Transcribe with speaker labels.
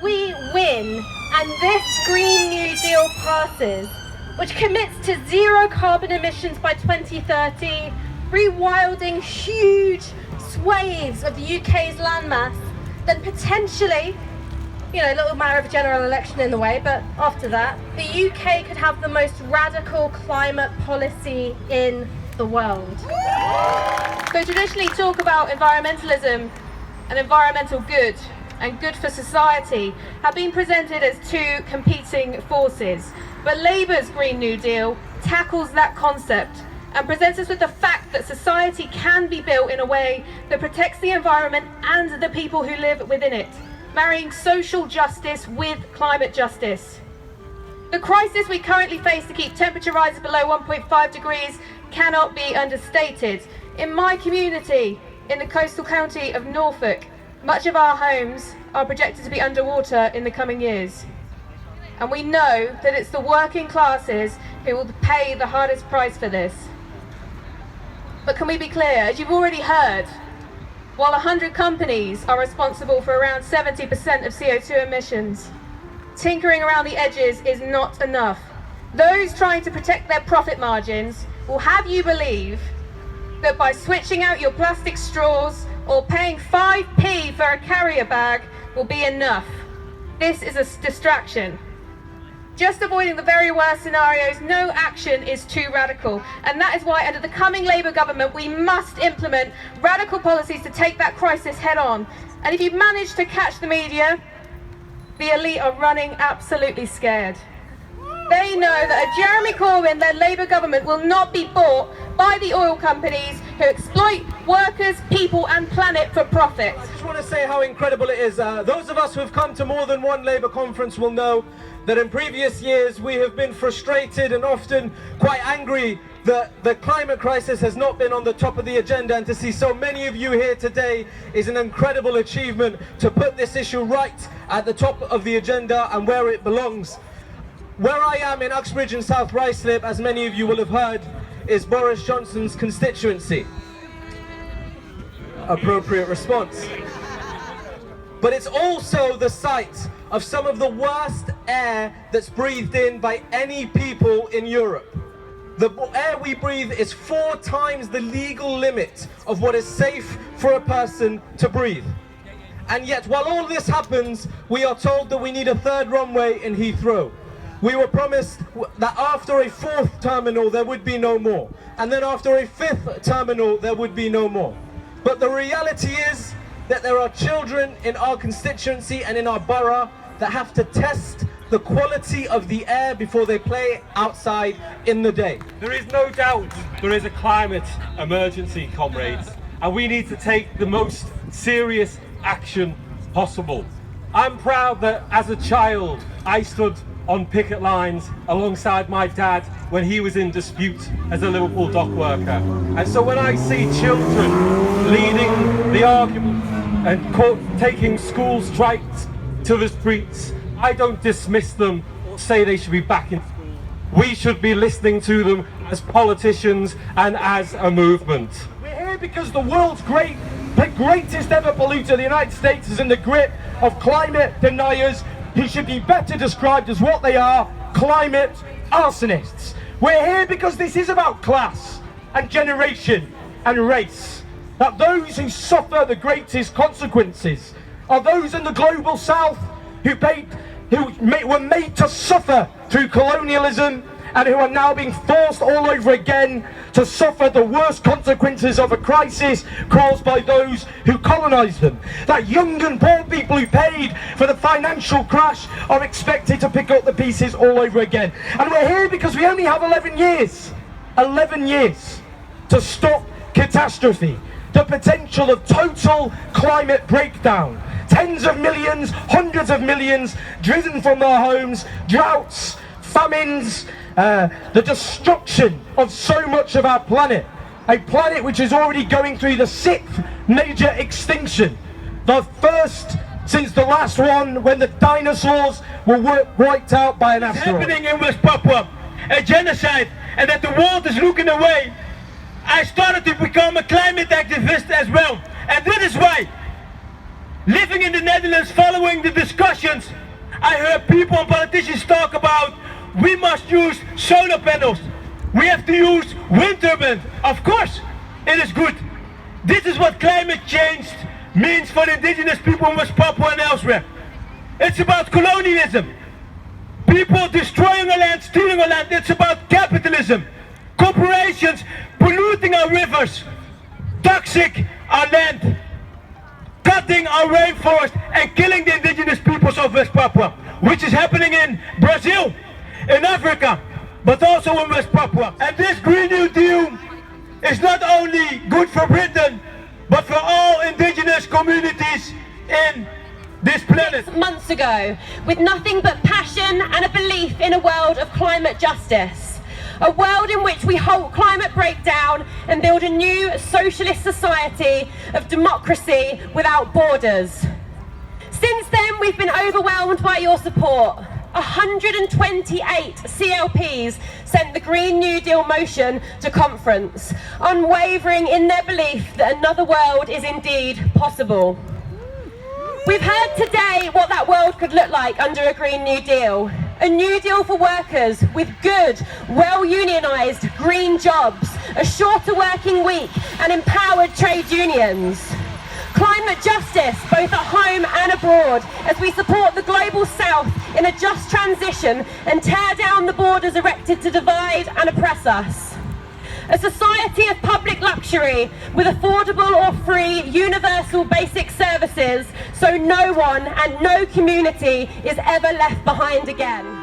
Speaker 1: we win and this Green New Deal passes, which commits to zero carbon emissions by 2030, rewilding huge swathes of the UK's landmass, then potentially, a little matter of a general election in the way, but after that, the UK could have the most radical climate policy in the world. So traditionally talk about environmentalism and environmental good and good for society have been presented as two competing forces. But Labour's Green New Deal tackles that concept and presents us with the fact that society can be built in a way that protects the environment and the people who live within it, marrying social justice with climate justice. The crisis we currently face to keep temperature rises below 1.5 degrees cannot be understated. In my community, in the coastal county of Norfolk, much of our homes are projected to be underwater in the coming years. And we know that it's the working classes who will pay the hardest price for this. But can we be clear? As you've already heard, while 100 companies are responsible for around 70% of CO2 emissions, tinkering around the edges is not enough. Those trying to protect their profit margins will have you believe that by switching out your plastic straws or paying 5p for a carrier bag will be enough. This is a distraction. Just avoiding the very worst scenarios, no action is too radical. And that is why under the coming Labour government, we must implement radical policies to take that crisis head on. And if you've managed to catch the media, the elite are running absolutely scared. They know that a Jeremy Corbyn-led Labour government will not be bought by the oil companies who exploit workers, people and planet for profit.
Speaker 2: I just want to say how incredible it is. Those of us who have come to more than one Labour conference will know that in previous years we have been frustrated and often quite angry that the climate crisis has not been on the top of the agenda, and to see so many of you here today is an incredible achievement to put this issue right at the top of the agenda and where it belongs. Where I am in Uxbridge and South Ruislip, as many of you will have heard, is Boris Johnson's constituency. Appropriate response. But it's also the site of some of the worst air that's breathed in by any people in Europe. The air we breathe is 4 times the legal limit of what is safe for a person to breathe. And yet, while all this happens, we are told that we need a 3rd runway in Heathrow. We were promised that after a 4th terminal there would be no more, and then after a 5th terminal there would be no more. But the reality is that there are children in our constituency and in our borough that have to test the quality of the air before they play outside in the day.
Speaker 3: There is no doubt there is a climate emergency, comrades, and we need to take the most serious action possible. I'm proud that as a child I stood on picket lines alongside my dad when he was in dispute as a Liverpool dock worker. And so when I see children leading the argument and taking school strikes to the streets, I don't dismiss them or say they should be back in school. We should be listening to them as politicians and as a movement.
Speaker 4: We're here because the world's the greatest ever polluter, the United States, is in the grip of climate deniers who should be better described as what they are: climate arsonists. We're here because this is about class and generation and race. That those who suffer the greatest consequences are those in the global south who were made to suffer through colonialism and who are now being forced all over again to suffer the worst consequences of a crisis caused by those who colonised them. That young and poor people who paid for the financial crash are expected to pick up the pieces all over again. And we're here because we only have 11 years to stop catastrophe, the potential of total climate breakdown. Tens of millions, hundreds of millions driven from their homes, droughts, famines, the destruction of so much of our planet. A planet which is already going through the 6th major extinction. The first since the last one when the dinosaurs were wiped out by an asteroid.
Speaker 5: Happening in West Papua, a genocide, and that the world is looking away. I started to become a climate activist as well. And that is why living in in the Netherlands, following the discussions, I heard people and politicians talk about we must use solar panels. We have to use wind turbines. Of course, it is good. This is what climate change means for the indigenous people in West Papua and elsewhere. It's about colonialism. People destroying our land, stealing our land. It's about capitalism. Corporations polluting our rivers, toxic our land, cutting our rainforest and killing the indigenous peoples of West Papua, which is happening in Brazil, in Africa, but also in West Papua. And this Green New Deal is not only good for Britain, but for all indigenous communities in this planet.
Speaker 1: Months ago, with nothing but passion and a belief in a world of climate justice. A world in which we halt climate breakdown and build a new socialist society of democracy without borders. Since then, we've been overwhelmed by your support. 128 CLPs sent the Green New Deal motion to conference, unwavering in their belief that another world is indeed possible. We've heard today what that world could look like under a Green New Deal. A new deal for workers with good, well-unionised green jobs, a shorter working week and empowered trade unions. Climate justice, both at home and abroad, as we support the Global South in a just transition and tear down the borders erected to divide and oppress us. A society of public luxury with affordable or free universal basic services so no one and no community is ever left behind again.